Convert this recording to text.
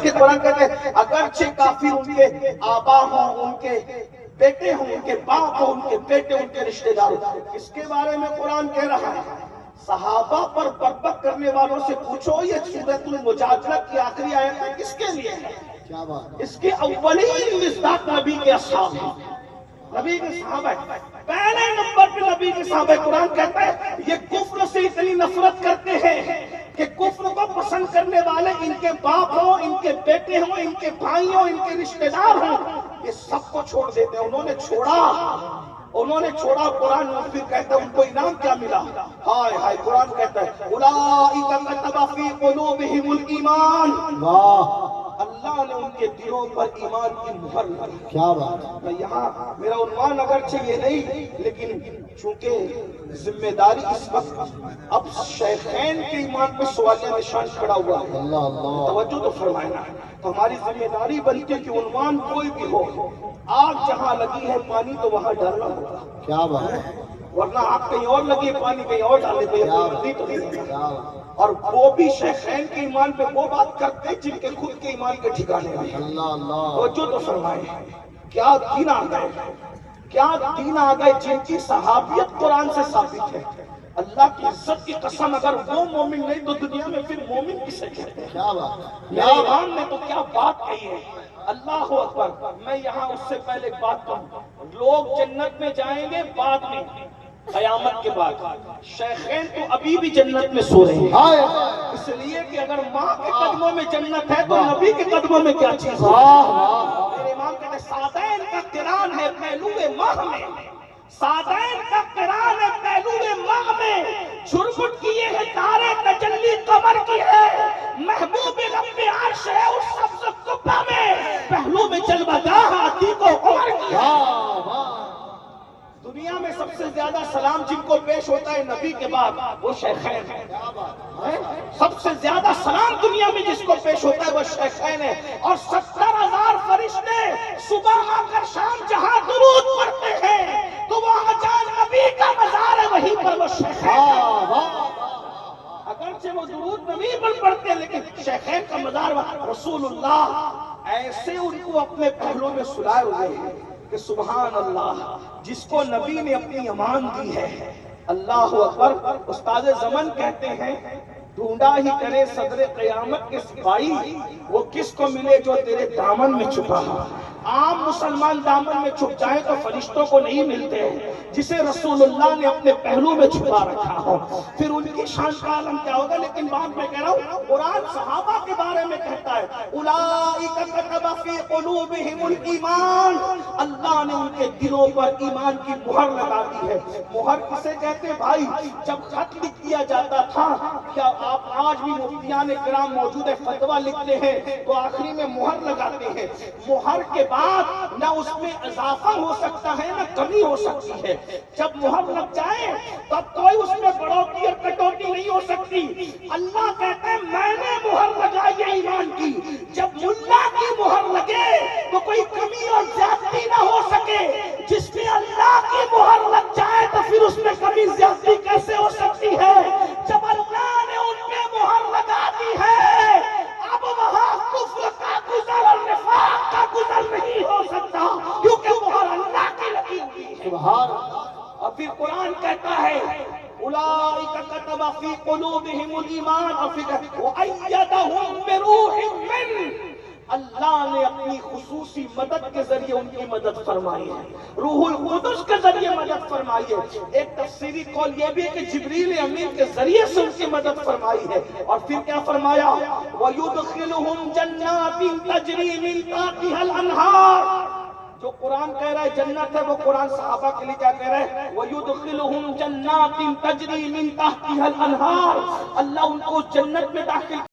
کہ قرآن کہتے ہیں اگرچہ کافر ان کے آبا ہوں، ان کے بیٹے ہوں، ان کے باپ ہوں، ان کے بیٹے، ان کے رشتہ دار ہوں۔ اس کے بارے میں قرآن کہہ رہا ہے صحابہ پر بربت کرنے والوں سے پوچھو یہ سورۃ المجادلہ کی آخری آیت ہے کس کے لیے ہے؟ اس کے اولین مصداق نبی کے اصحاب ہیں، نبی کے صحابہ ہیں۔ پہلے نمبر پہ نبی کے صحابہ قرآن کہتا ہے یہ کفر سے اتنی نفرت کرتے ہیں کہ کفر کو پسند کرنے والے ان کے باپ ہوں، ان کے بیٹے ہوں، ان کے بھائی ہوں، ان کے رشتہ دار ہوں، یہ سب کو چھوڑ دیتے ہیں۔ انہوں نے چھوڑا قرآن پھر کہتا ہے ان کو انعام کیا ملا؟ ہائے ہائے، قرآن کہتا ہے اولئک کتب فی قلوبہم الایمان، اللہ نے ان کے دلوں پر ایمان کی مہر لگائی۔ کیا بات ہے! یہاں میرا عنوان اگرچہ یہ نہیں، لیکن چونکہ ذمہ داری اس وقت اب شیخین کے ایمان پہ سوالیہ نشان کھڑا ہوا ہے، توجہ تو فرمائنا ہے، تو ہماری ذمہ داری بنتی ہے کہ عنوان کوئی بھی ہو، آگ جہاں لگی ہے پانی تو وہاں ڈالنا ہوگا۔ کیا بات ہے! ورنہ آگ کہیں اور لگی ہے پانی کہیں اور ڈالے تو نہیں ہوگا۔ اور وہ بھی شیخین کے ایمان پہ وہ بات کرتے جن کے خود کے ایمان کے ٹھکانے ہیں۔ توجہ تو فرمائے، کیا دین آ گئے، کیا دین آ گئے جن کی صحابیت قرآن سے ثابت ہے۔ اللہ کی عزت کی قسم، اگر وہ مومن نہیں تو دنیا میں پھر مومن کسے کہتے ہیں؟ کیا بات! میرے امام نے تو کیا بات کہی ہے، اللہ اکبر۔ میں یہاں اس سے پہلے ایک بات کہوں، لوگ جنت میں جائیں گے بعد میں، قیامت کے بعد۔ شیخین تو ابھی بھی جنت میں سو رہے ہیں، اس لیے کہ اگر ماں کے قدموں میں جنت ہے تو نبی کے قدموں میں کیا چیز ہے؟ میرے امام کہتے ہیں سادین کا قران ہے پہلو ماہ میں، سادین کا قران ہے پہلو ماہ میں، جھرمٹ کیے ہیں تارے تجلی قمر کی ہے، محبوب رب عرش ہے اس سبز قبہ میں، پہلو میں جلوہگاہ عتیق و عمر کی ہے۔ دنیا میں سب سے زیادہ سلام جن کو پیش ہوتا ہے نبی کے بعد وہ شیخین ہیں۔ سب سے زیادہ سلام دنیا میں جس کو پیش ہوتا ہے وہ شیخین ہے، اور 70,000 فرشتے صبح آ کر شام جہاں درود پڑھتے ہیں تو وہ جان نبی کا مزار ہے، وہیں پر وہ شیخین ہے۔ اگرچہ وہ درود نبی پر پڑھتے ہیں لیکن شیخین کا مزار رسول اللہ ایسے ان کو اپنے پہلوں میں سلائے ہوئے ہیں کہ سبحان اللہ، جس کو نبی نے اپنی امان دی ہے۔ اللہ اکبر۔ استاد زمن کہتے ہیں ڈھونڈا ہی کرے صدر قیامت کے سپاہی، وہ کس کو ملے جو تیرے دامن میں چھپا ہو۔ عام مسلمان دامن میں چھپ جائیں تو فرشتوں کو نہیں ملتے، جسے رسول اللہ نے اپنے پہلو میں چھپا رکھا ہو پھر ان کی شان کا عالم کیا ہوگا۔ لیکن بات میں کہہ رہا ہوں قرآن صحابہ کے بارے میں کہتا ہے اولئک کتب فی قلوبہم الایمان، اللہ نے ان کے دلوں پر ایمان کی مہر لگا دی ہے۔ مہر کسے کہتے ہیں بھائی؟ جب خط لکھ دیا جاتا تھا، کیا آپ آج بھی مفتیان کرام موجود ہے فتویٰ لکھتے ہیں تو آخری میں مہر لگاتے ہیں، مہر کے بعد نہ اس میں اضافہ ہو سکتا ہے نہ کمی ہو سکتی ہے۔ جب مہر لگ جائے تب کوئی اس میں بڑھوتی اور کٹوتی نہیں ہو سکتی۔ اللہ کہتا ہے میں نے مہر لگائی ہے ایمان کی، جب ملا کی مہر لگے تو کوئی کمی اور زیادتی نہ ہو سکے۔ جس میں اللہ کی مہر لگ جائے تو پھر اس میں کمی زیادتی کیسے ہو سکتی ہے؟ جب اللہ نے ان پہ مہر لگا دی ہے اب وہاں کفر کا گزر اور نفاق کا گزر نہیں ہو سکتا، کیونکہ مہر اللہ کی لگی ہوئی ہے۔ سبحان اللہ۔ اور پھر قرآن کہتا ہے اولئک کتب فی قلوبہم الایمان وأیدہم بروح منہ، اللہ نے اپنی خصوصی مدد کے ذریعے ان کی مدد فرمائی ہے، روح القدس کے ذریعے مدد فرمائی ہے۔ ایک تفسیری قول یہ بھی ہے کہ جبریل امین کے ذریعے سے ان کی مدد فرمائی ہے۔ اور پھر کیا فرمایا؟ وَيُدْخِلُهُمْ جَنَّاتٍ تَجْرِي مِن تَحْتِهَا الْأَنْهَارُ، جو قرآن کہہ رہا ہے جنت ہے وہ قرآن صحابہ کے لیے کیا کہہ رہا ہے؟ وَيُدْخِلُهُمْ جَنَّاتٍ تَجْرِي مِن تَحْتِهَا الْأَنْهَارُ، اللہ ان کو جنت میں داخل